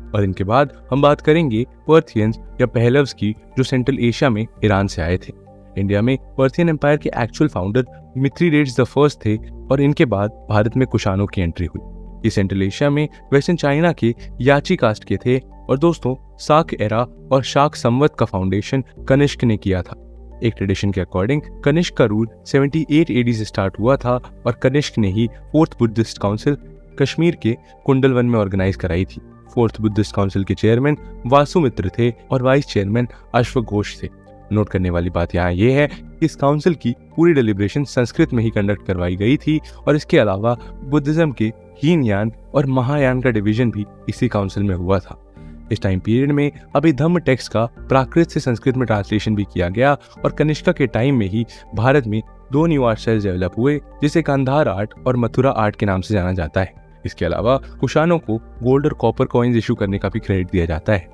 और इनके बाद हम बात करेंगे पर्थियंस या पहलव्स की, जो सेंट्रल एशिया में ईरान से आए थे। इंडिया में पर्थियन एम्पायर के एक्चुअल फाउंडर मिथ्रीडेट्स द फर्स्ट थे और इनके बाद भारत में कुशानों की एंट्री हुई। ये सेंट्रल एशिया में वेस्टर्न चाइना के याची कास्ट के थे और दोस्तों साक एरा और शाक संवत का फाउंडेशन कनिष्क ने किया था। एक ट्रेडिशन के अकॉर्डिंग कनिष्क का रूल 78 एडी से स्टार्ट हुआ था और कनिष्क ने ही 4th बुद्धिस्ट काउंसिल कश्मीर के कुंडलवन में ऑर्गेनाइज कराई थी। 4th बुद्धिस्ट काउंसिल के चेयरमैन वासुमित्र थे और वाइस चेयरमैन अश्वघोष थे। नोट करने वाली बात यहाँ ये है कि इस काउंसिल की पूरी डेलिब्रेशन संस्कृत में ही कंडक्ट करवाई गई थी और इसके अलावा बुद्धिज्म के हीनयान और महायान का डिवीजन भी इसी काउंसिल में हुआ था। इस टाइम पीरियड में अभिधम्म टेक्स्ट का प्राकृत से संस्कृत में ट्रांसलेशन भी किया गया और कनिष्का के टाइम में ही भारत में 2 न्यू आर्ट स्टाइल डेवलप हुए, जिसे गांधार आर्ट और मथुरा आर्ट के नाम से जाना जाता है। इसके अलावा कुशानों को गोल्ड और कॉपर कॉइन्स इशू करने का भी क्रेडिट दिया जाता है।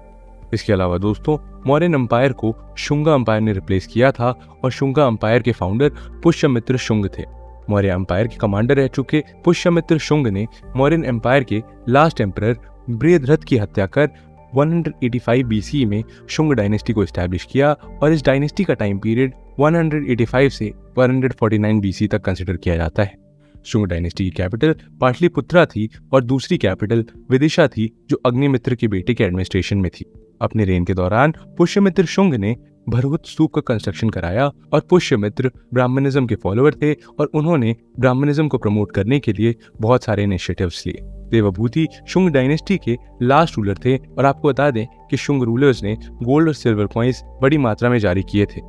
इसके अलावा दोस्तों मौर्यन एम्पायर को शुंगा एम्पायर ने रिप्लेस किया था और शुंगा एम्पायर के फाउंडर पुष्यमित्र शुंग थे। मौर्य एम्पायर के कमांडर रह चुके पुष्यमित्र शुंग ने मौर्यन एम्पायर के लास्ट एम्परर बृहद्रथ की हत्या कर 185 BC में शुंग डायनेस्टी को एस्टैब्लिश किया और इस डायनेस्टी का टाइम पीरियड 185 से 149 BC तक कंसिडर किया जाता है। शुंग डायनेस्टी की कैपिटल पाटलिपुत्रा थी और दूसरी कैपिटल विदिशा थी, जो अग्निमित्र के बेटे के एडमिनिस्ट्रेशन में थी। अपने रेन के दौरान पुष्यमित्र शुंग ने भरहुत स्तूप का कंस्ट्रक्शन कराया और पुष्यमित्र ब्राह्मणिज्म के फॉलोअर थे और उन्होंने ब्राह्मणिज्म को प्रमोट करने के लिए बहुत सारे इनिशिएटिव्स लिए। देवभूति शुंग डायनेस्टी के लास्ट रूलर थे और आपको बता दें कि शुंग रूलर्स ने गोल्ड और सिल्वर कॉइन्स बड़ी मात्रा में जारी किए थे।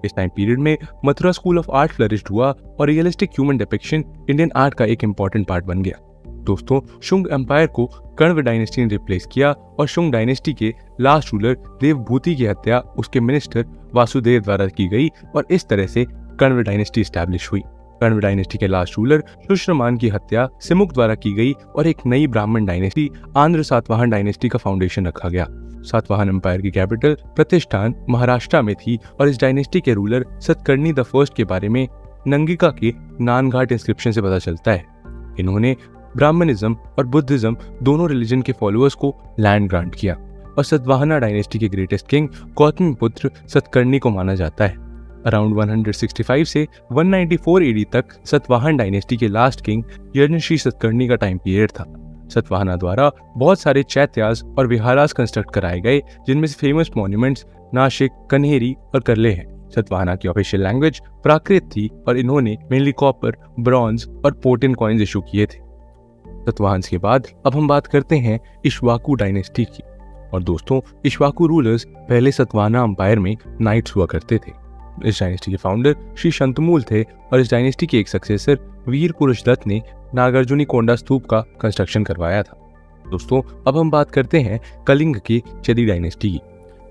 इस टाइम पीरियड में Mathura school of art flourished हुआ और realistic human depiction Indian art का एक इंपॉर्टेंट पार्ट बन गया। दोस्तों शुंग एम्पायर को कण्व डायनेस्टी ने रिप्लेस किया और शुंग डायनेस्टी के लास्ट रूलर देवभूति की हत्या उसके मिनिस्टर वासुदेव द्वारा की गई और इस तरह से कण्व डायनेस्टी एस्टैब्लिश हुई। कण्व डायनेस्टी के लास्ट रूलर शुश्रमान की हत्या सिमुक द्वारा की गई और एक नई ब्राह्मण डायनेस्टी आंध्र सातवाहन डायनेस्टी का फाउंडेशन रखा गया। सातवाहन एम्पायर की कैपिटल प्रतिष्ठान महाराष्ट्र में थी और इस डायनेस्टी के रूलर सतकर्णी द फर्स्ट के बारे में नंगिका के नानघाट इंस्क्रिप्शन से पता चलता है। इन्होंने ब्राह्मणिज्म और बुद्धिज्म दोनों रिलीजन के फॉलोअर्स को लैंड ग्रांट किया और सतवाहना डायनेस्टी के ग्रेटेस्ट किंग गौतम पुत्र सतकर्णी को माना जाता है। अराउंड 165 से 194 एडी तक सतवाहन डायनेस्टी के लास्ट किंग यज्ञश्री सतकर्णी का टाइम पीरियड था। सतवाहना द्वारा बहुत सारे चैत्यास और विहारास कंस्ट्रक्ट कराए गए, जिनमें से फेमस मॉन्यूमेंट्स नासिक, कन्हेरी और करले हैं। सतवाहना की ऑफिशियल लैंग्वेज प्राकृत थी और इन्होंने मेनली कॉपर, ब्रॉन्ज और पोर्टिन कॉइन्स इशू किए थे। सतवाहन के बाद अब हम बात करते हैं इक्ष्वाकु डायनेस्टी की। और दोस्तों इक्ष्वाकु रूलर्स पहले सतवाहना एम्पायर में नाइट्स हुआ करते थे। इस डायनेस्टी के फाउंडर श्री शंतमूल थे और इस डायनेस्टी के एक सक्सेसर वीर पुरुष दत्त ने नागार्जुनी कोंडा स्तूप का कंस्ट्रक्शन करवाया था। दोस्तों अब हम बात करते हैं कलिंग की चेदी डायनेस्टी की।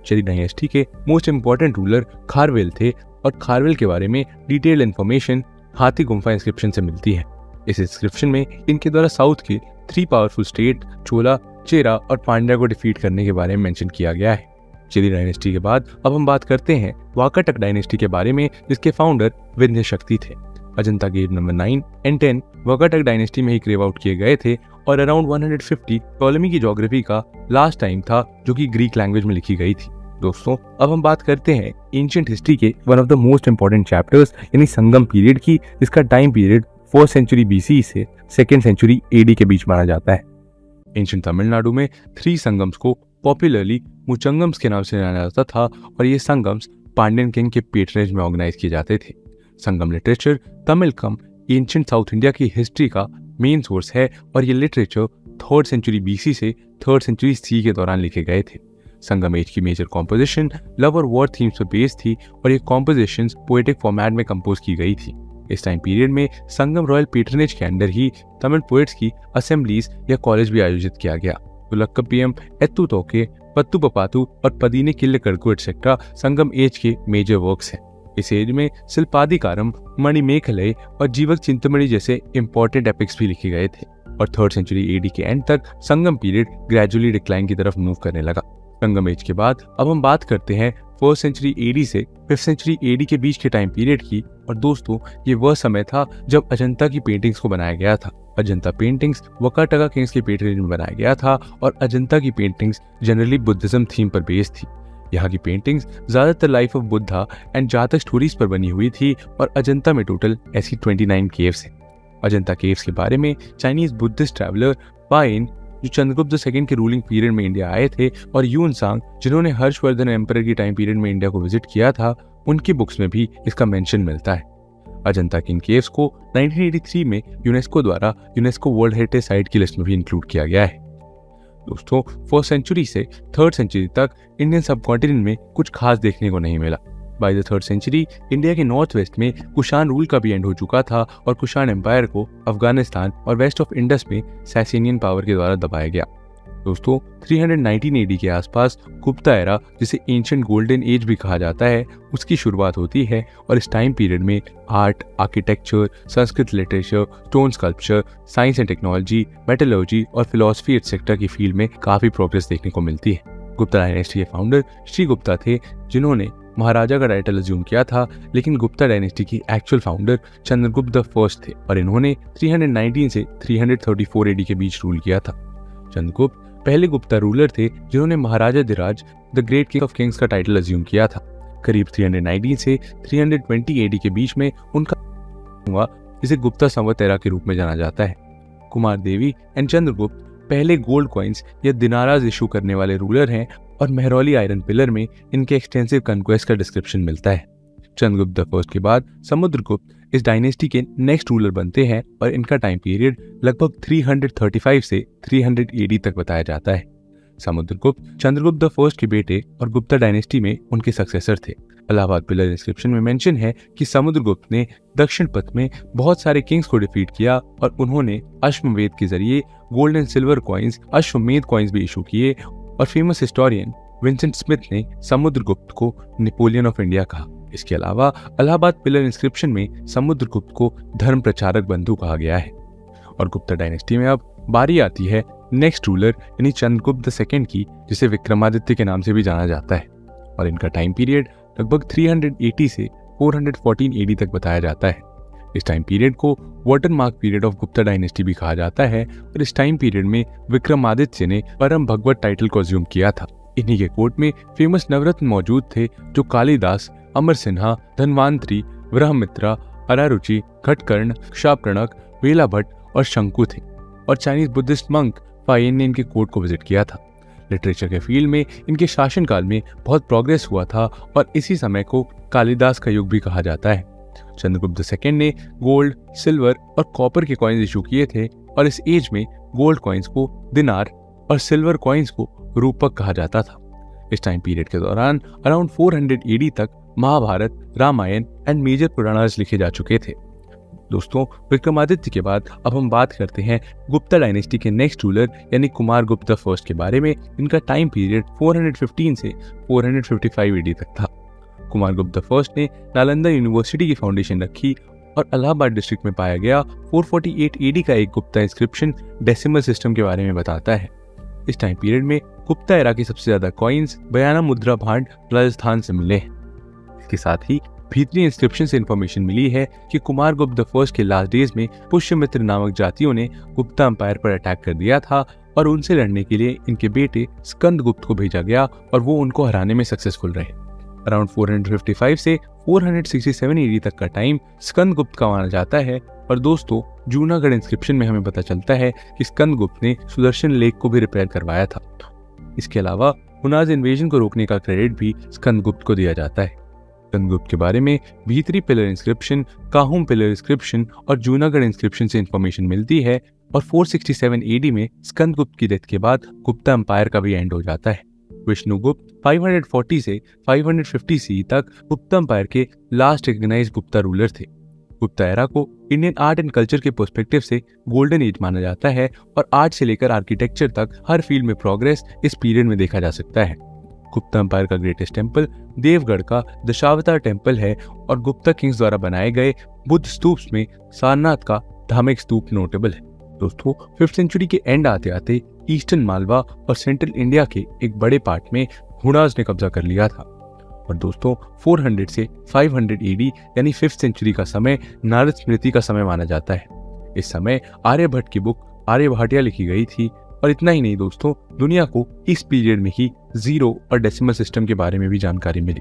चेदी डायनेस्टी के मोस्ट इंपॉर्टेंट रूलर खारवेल थे और खारवेल के बारे में डिटेल्ड इन्फॉर्मेशन हाथी गुम्फा इंस्क्रिप्शन से मिलती है। इस इंस्क्रिप्शन में इनके द्वारा साउथ के 3 पावरफुल स्टेट चोला, चेरा और पांड्या को डिफीट करने के बारे में मेंशन किया गया है। चेदी डायनेस्टी के बाद अब हम बात करते हैं वाकाटक डायनेस्टी के बारे में, जिसके फाउंडर विंध्य शक्ति थे। अजंता केव नंबर 9 एंड 10 वाकाटक डायनेस्टी में ही क्रेव आउट किए गए थे और अराउंड 150 टॉलेमी की ज्योग्राफी का लास्ट टाइम था, जो कि ग्रीक लैंग्वेज में लिखी गई थी। दोस्तों अब हम बात करते हैं एंशिएंट हिस्ट्री के one of the most important chapters यानी संगम पीरियड की, जिसका time period 4th century BC से 2nd सेंचुरी AD के बीच माना जाता है। एंशिएंट तमिलनाडु में 3 संगम्स को पॉपुलरली मुचंगम्स के नाम से जाना जाता था और ये संगम्स पांड्यन किंग के पेट्रेज में ऑर्गेनाइज किए जाते थे। Sangam literature Tamilakam ancient south India की हिस्ट्री का मेन सोर्स है और ये लिटरेचर 3rd सेंचुरी BC से 3rd सेंचुरी C के दौरान लिखे गए थे। संगम एज की मेजर कॉम्पोजिशन लव और वॉर थीम्स पर बेस्ड थी और ये कॉम्पोजिशंस पोएटिक फॉर्मेट में कंपोज की गई थी। इस टाइम पीरियड में संगम रॉयल पेट्रनेज के अंडर ही तमिल पोएट्स की असेंबलीज या कॉलेज भी आयोजित किया गया। तुलक्कपियम, एत्तु तोके, पत्तु पपातु और पदीने किल्ले कड़कू एक्सेट्रा संगम एज के मेजर वर्क्स हैं। इस एज में शिल्पादिकारम, मणिमेखलय और जीवक चिंतामणि जैसे इंपॉर्टेंट एपिक्स भी लिखे गए थे और 3rd सेंचुरी एडी के एंड तक संगम पीरियड ग्रेजुअली डिक्लाइन की तरफ मूव करने लगा। संगम एज के बाद अब हम बात करते हैं 4th सेंचुरी एडी से 5th सेंचुरी एडी के बीच के टाइम पीरियड की। और दोस्तों, ये वह समय था जब अजंता की पेंटिंग्स को बनाया गया था। अजंता पेंटिंग्स वकाटका किंग्स के पेट्रेज में बनाया गया था और अजंता की पेंटिंग्स जनरली बुद्धिज्म थीम पर बेस्ड थी। यहाँ की पेंटिंग्स ज्यादातर लाइफ ऑफ बुद्धा एंड जातक स्टोरीज पर बनी हुई थी और अजंता में टोटल ऐसी 29 केव्स हैं। अजंता केव्स के बारे में चाइनीज बुद्धिस्ट ट्रैवलर पाइन, जो चंद्रगुप्त II के रूलिंग पीरियड में इंडिया आए थे, और यून सांग, जिन्होंने हर्षवर्धन एम्परर की टाइम पीरियड में इंडिया को विजिट किया था, उनकी बुक्स में भी इसका मेंशन मिलता है। अजंता की इन केव्स को 1983 में यूनेस्को द्वारा यूनेस्को वर्ल्ड हेरिटेज साइट की लिस्ट में भी इंक्लूड किया गया है। दोस्तों, 4th सेंचुरी से 3rd सेंचुरी तक इंडियन सबकॉन्टिनेंट में कुछ खास देखने को नहीं मिला। By the 3rd century India के नॉर्थ वेस्ट में कुषाण रूल का भी एंड हो चुका था और कुषाण एम्पायर को अफगानिस्तान और वेस्ट ऑफ इंडस में सैसेनियन पावर के द्वारा दबाया गया। दोस्तों, 319 एडी के आसपास गुप्ता एरा, जिसे एंशिएंट गोल्डन एज भी कहा जाता है, उसकी शुरुआत होती है और इस टाइम पीरियड में art, architecture, Sanskrit literature, stone sculpture, science and technology, metallurgy और फिलॉसफी एटसेट्रा की फील्ड में काफी प्रोग्रेस देखने को मिलती है। गुप्ता डायनेस्टी के फाउंडर श्री गुप्ता थे, जिन्होंने महाराजा का टाइटल अज्यूम किया था, लेकिन गुप्ता डायनेस्टी की एक्चुअल फाउंडर चंद्रगुप्त I थे और इन्होंने 319 से 334 एडी के बीच रूल किया था। चंद्रगुप्त पहले गुप्ता रूलर थे जिन्होंने Maharajadhiraj the great king of kings का टाइटल अज्यूम किया था। करीब 319 से 320 एडी के बीच में उनका हुआ, जिसे गुप्ता संवत एरा के रूप में जाना जाता है। कुमार देवी एंड चंद्रगुप्त पहले गोल्ड कॉइन्स या दिनाराज इशू करने वाले रूलर हैं और मेहरौली आयरन पिलर में इनके एक्सटेंसिव कन्क्वेस्ट का डिस्क्रिप्शन मिलता है। चंद्रगुप्त I के बाद समुद्रगुप्त इस डायनेस्टी के नेक्स्ट रूलर बनते हैं और इनका टाइम पीरियड लगभग 335 से 300 एडी तक बताया जाता है। समुद्रगुप्त चंद्रगुप्त I के बेटे और गुप्ता डायनेस्टी में उनके सक्सेसर थे। इलाहाबाद पिलर इंस्क्रिप्शन में मेंशन है कि समुद्रगुप्त ने दक्षिण पथ में बहुत सारे किंग्स को डिफीट किया और उन्होंने अश्वमेध के जरिए गोल्ड एंड सिल्वर कॉइन्स, अश्वमेध कॉइन्स भी इशू किए और फेमस हिस्टोरियन विंसेंट स्मिथ ने समुद्रगुप्त को नेपोलियन ऑफ इंडिया कहा। इसके अलावा इलाहाबाद पिलर इंस्क्रिप्शन में समुद्रगुप्त को धर्म प्रचारक बंधु कहा गया है। और गुप्ता डायनेस्टी में अब बारी आती है नेक्स्ट रूलर यानी चंद्रगुप्त II की, जिसे विक्रमादित्य के नाम से भी जाना जाता है और इनका टाइम पीरियड लगभग 380 से 414 एडी तक बताया जाता है। इस टाइम पीरियड को watermark period of Gupta dynasty भी कहा जाता है और इस टाइम पीरियड में विक्रमादित्य ने परम भगवत टाइटल को अज्यूम किया था। इन्हीं के कोर्ट में फेमस नवरत्न मौजूद थे, जो कालिदास, अमर सिन्हा, धन्वंतरी, ब्रह्ममित्रा, अरारुचि, घटकर्ण, शापकर्णक, वेला भट्ट और शंकु थे। और चाइनीज बुद्धिस्ट मंक फाइन ने इनके कोर्ट को विजिट किया था। लिटरेचर के फील्ड में इनके शासनकाल में बहुत प्रोग्रेस हुआ था और इसी समय को कालिदास का युग भी कहा जाता है। चंद्रगुप्त II ने गोल्ड, सिल्वर और कॉपर के कॉइन्स इशू किए थे और इस एज में गोल्ड कॉइन्स को दिनार और सिल्वर कॉइन्स को रूपक कहा जाता था। इस टाइम पीरियड के दौरान अराउंड 400 एडी तक महाभारत, रामायण एंड मेजर पुराणास लिखे जा चुके थे। दोस्तों, विक्रमादित्य के बाद अब हम बात करते हैं गुप्ता डायनेस्टी के नेक्स्ट रूलर यानी कुमार गुप्ता I के बारे में। इनका टाइम पीरियड 415 से 455 एडी तक था। कुमार गुप्ता I ने नालंदा यूनिवर्सिटी की फाउंडेशन रखी और इलाहाबाद डिस्ट्रिक्ट में पाया गया 448 एडी का एक गुप्ता इंस्क्रिप्शन डेसिमल सिस्टम के बारे में बताता है। इस टाइम पीरियड में गुप्ता एरा की सबसे ज्यादा कॉइन्स बयाना मुद्रा भांड राजस्थान से मिले। इसके साथ ही भीतरी इंस्क्रिप्शन से इंफॉर्मेशन मिली है कि कुमार गुप्ता I के लास्ट डेज में पुष्यमित्र नामक जातियों ने गुप्ता एम्पायर पर अटैक कर दिया था और उनसे लड़ने के लिए इनके बेटे स्कंदगुप्त को भेजा गया और वो उनको हराने में सक्सेसफुल रहे। अराउंड 455 से 467 एडी तक का टाइम स्कंदगुप्त का माना जाता है। और दोस्तों, जूनागढ़ इंस्क्रिप्शन में हमें पता चलता है कि स्कंदगुप्त ने सुदर्शन लेक को भी रिपेयर करवाया था। इसके अलावा हुनाज इन्वेजन को रोकने का क्रेडिट भी स्कंदगुप्त को दिया जाता है। स्कंदगुप्त के बारे में भीतरी पिलर इंस्क्रिप्शन, काहुम पिलर इंस्क्रिप्शन और जूनागढ़ इंस्क्रिप्शन से इंफॉर्मेशन मिलती है और 467 एडी में स्कंदगुप्त की डेथ के बाद गुप्ता एम्पायर का भी एंड हो जाता है। विष्णुगुप्त 540 से 550 सी तक गुप्ता एम्पायर के लास्ट रिकग्नाइज्ड गुप्ता रूलर थे। गुप्ता एरा को इंडियन आर्ट एंड कल्चर के पर्सपेक्टिव से गोल्डन एज माना जाता है और आर्ट से लेकर आर्किटेक्चर तक हर फील्ड में प्रोग्रेस इस पीरियड में देखा जा सकता है। गुप्ता एम्पायर का ग्रेटेस्ट टेम्पल देवगढ़ का दशावतार टेम्पल है और गुप्ता किंग्स द्वारा बनाए गए बुद्ध स्तूप्स में सारनाथ का धार्मिक स्तूप नोटेबल है। दोस्तों 5th सेंचुरी के एंड आते आते ईस्टर्न मालवा और सेंट्रल इंडिया के एक बड़े पार्ट में हुणास ने कब्जा कर लिया था। और दोस्तों 400 से 500 एडी यानी 5th सेंचुरी का समय नारद स्मृति का समय माना जाता है। इस समय आर्यभट्ट की बुक आर्यभाटिया लिखी गई थी। और इतना ही नहीं दोस्तों, दुनिया को इस पीरियड में ही जीरो और डेसिमल सिस्टम के बारे में भी जानकारी मिली।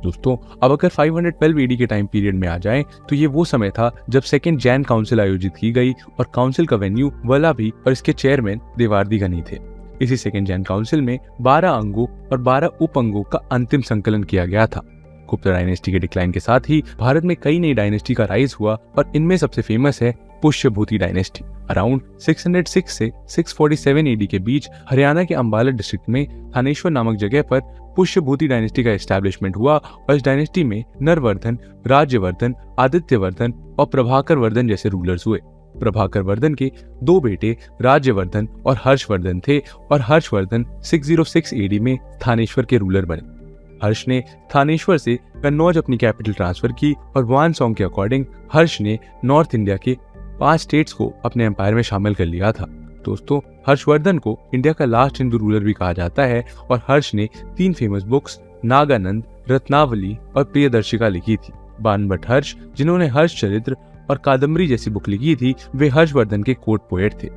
दोस्तों अब अगर 512 एडी के टाइम पीरियड में आ जाएं तो ये वो समय था जब सेकेंड जैन काउंसिल आयोजित की गई और काउंसिल का वेन्यू वल्लभी और इसके चेयरमैन देवार्दी गनी थे। इसी सेकेंड जैन काउंसिल में 12 अंगों और 12 उप अंगों का अंतिम संकलन किया गया था। गुप्ता डायनेस्टी के डिक्लाइन के साथ ही भारत में कई नई डायनेस्टी का राइज हुआ और इनमें सबसे फेमस है पुष्यभूति डायनेस्टी। अराउंड 606 से 647 एडी के बीच हरियाणा के अंबाला डिस्ट्रिक्ट में थानेश्वर नामक जगह पर पुष्यभूति डायनेस्टी का एस्टैब्लिशमेंट हुआ और इस डायनेस्टी में नरवर्धन, राज्यवर्धन, आदित्यवर्धन और प्रभाकर वर्धन जैसे रूलर्स हुए। प्रभाकर वर्धन के 2 बेटे राज्यवर्धन और हर्षवर्धन थे और हर्षवर्धन 606 एडी में थानेश्वर के रूलर बने। हर्ष ने थानेश्वर से कन्नौज अपनी कैपिटल ट्रांसफर की और वान सॉन्ग के अकॉर्डिंग हर्ष ने नॉर्थ इंडिया के 5 स्टेट्स को अपने एम्पायर में शामिल कर लिया था। दोस्तों हर्षवर्धन को इंडिया का लास्ट हिंदू रूलर भी कहा जाता है और हर्ष ने 3 फेमस बुक्स नागानंद, रत्नावली और प्रियदर्शिका लिखी थी। बाणभट्ट हर्ष जिन्होंने हर्ष चरित्र और कादम्बरी जैसी बुक लिखी थी, वे हर्षवर्धन के कोर्ट पोएट थे।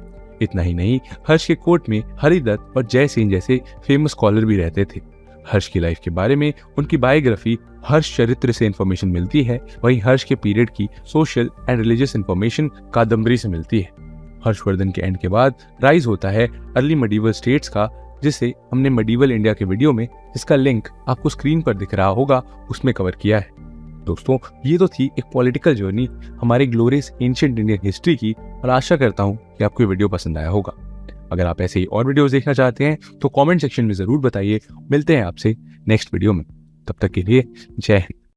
इतना ही नहीं, हर्ष के कोर्ट में हरिदत्त और जयसेन जैसे फेमस स्कॉलर भी रहते थे। हर्ष की लाइफ के बारे में उनकी बायोग्राफी हर्ष चरित्र से इंफॉर्मेशन मिलती है, वहीं हर्ष के पीरियड की social and religious information Kadambari से मिलती है। हर्षवर्धन के एंड के बाद राइज होता है अर्ली मेडिवल स्टेट्स का, जिसे हमने मेडिवल इंडिया के वीडियो में, जिसका लिंक आपको स्क्रीन पर दिख रहा होगा, उसमें कवर किया है। दोस्तों ये तो थी एक पॉलिटिकल जर्नी हमारे ग्लोरियस एंशिएंट इंडियन हिस्ट्री की और आशा करता हूँ कि आपको ये वीडियो पसंद आया होगा। अगर आप ऐसे ही और वीडियोस देखना चाहते हैं तो कमेंट सेक्शन में जरूर बताइए। मिलते हैं आपसे नेक्स्ट वीडियो में, तब तक के लिए जय हिंद।